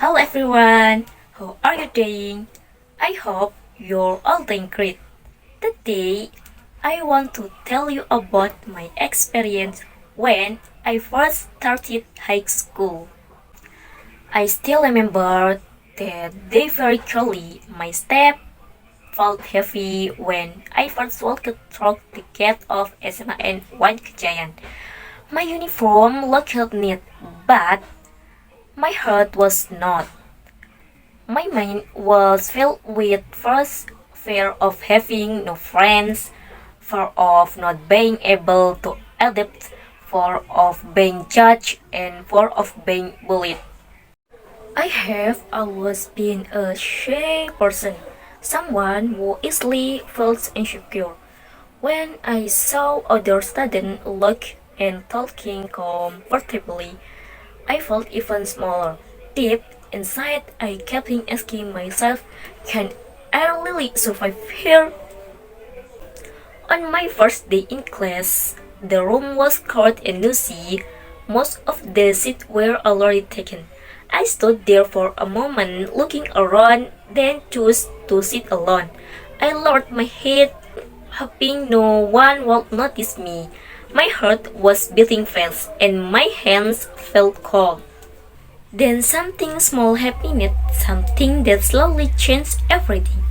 Hello everyone, how are you doing? I hope you're all doing great. Today, I want to tell you about my experience when I first started high school. I still remember that day very clearly. My step felt heavy when I first walked through the gate of SMA and One Giant. My uniform looked neat, but my heart was not. My mind was filled with first fear of having no friends, fear of not being able to adapt, fear of being judged, and fear of being bullied. I have always been a shy person, someone who easily feels insecure. When I saw other students look and talking comfortably, I felt even smaller. Deep inside, I kept asking myself, can I really survive here? On my first day in class, the room was cold and noisy. Most of the seats were already taken. I stood there for a moment, looking around, then chose to sit alone. I lowered my head, hoping no one would notice me. My heart was beating fast, and my hands felt cold. Then something small happened, something that slowly changed everything.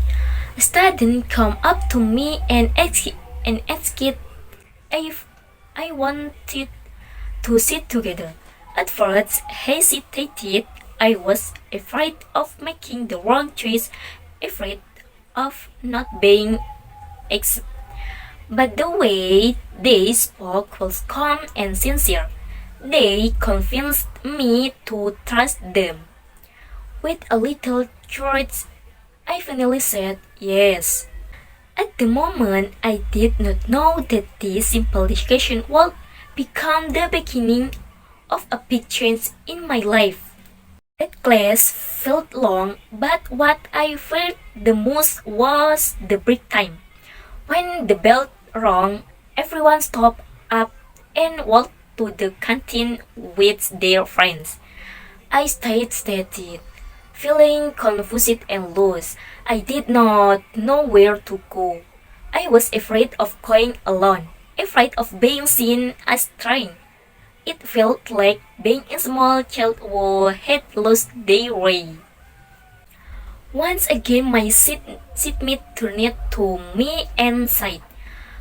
A student came up to me and asked if I wanted to sit together. At first, hesitated. I was afraid of making the wrong choice, afraid of not being accepted. But the way they spoke was calm and sincere. They convinced me to trust them. With a little courage, I finally said yes. At the moment, I did not know that this simple discussion would become the beginning of a big change in my life. That class felt long, but what I feared the most was the break time. When the bell rang, everyone stopped up and walked to the canteen with their friends. I stayed steady, feeling confused and lost. I did not know where to go. I was afraid of going alone, afraid of being seen as trying. It felt like being a small child who had lost their way. Once again, my seatmate turned to me and said,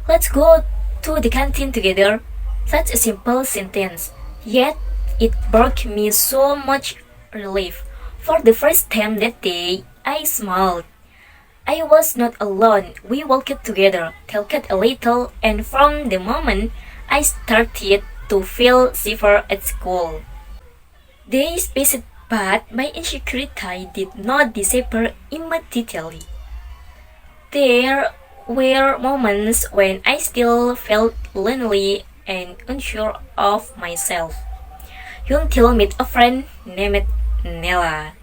"Let's go to the canteen together." Such a simple sentence, yet it brought me so much relief. For the first time that day, I smiled. I was not alone. We walked together, talked a little, and from the moment I started to feel safer at school. Days passed, but my insecurity did not disappear immediately. There were moments when I still felt lonely and unsure of myself. Until meet a friend named Nella.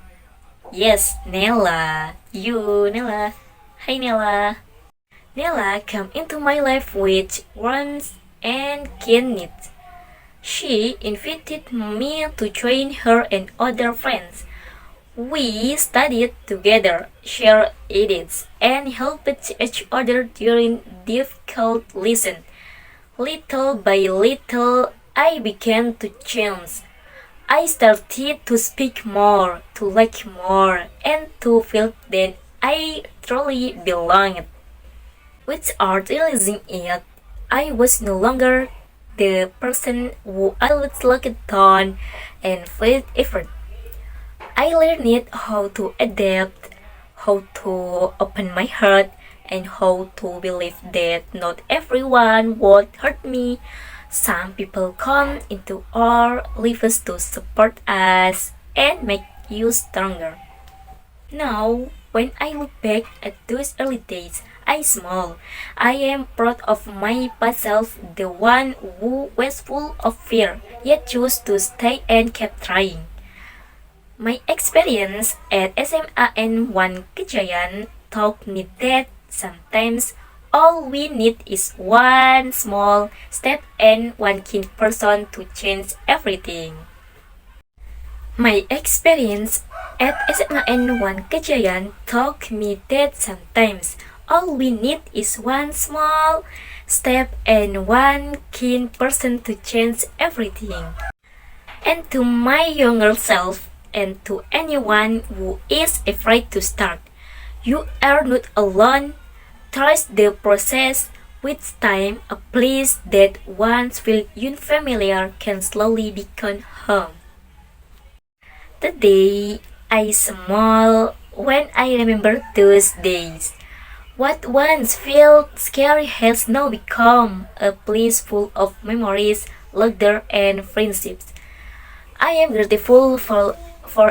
Yes, Nella. You, Nella. Hi, Nella. Nella came into my life with warmth and kindness. She invited me to join her and other friends. We studied together, shared edits, and helped each other during difficult lessons. Little by little, I began to change. I started to speak more, to like more, and to feel that I truly belonged. Without realizing it, I was no longer the person who always looked down and failed effort. I learned how to adapt, how to open my heart, and how to believe that not everyone would hurt me. Some people come into our lives to support us and make you stronger. Now, when I look back at those early days, I smile. I am proud of my past self, the one who was full of fear, yet chose to stay and kept trying. My experience at SMA and One Kejayan taught me that sometimes all we need is one small step and one keen person to change everything. My experience At SMA N1 Kejayaan taught me that sometimes all we need is one small step and one keen person to change everything. And to my younger self and to anyone who is afraid to start, you are not alone. Trust the process. With time, a place that once felt unfamiliar can slowly become home. Today, I smile when I remember those days. What once felt scary has now become a place full of memories, laughter, and friendships. I am grateful for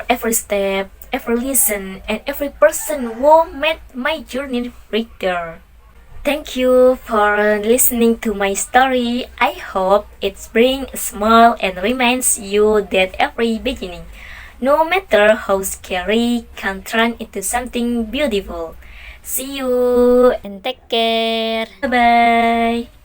every step, every lesson, and every person who made my journey richer. Thank you for listening to my story. I hope it brings a smile and reminds you that every beginning, no matter how scary, can turn into something beautiful. See you and take care. Bye bye.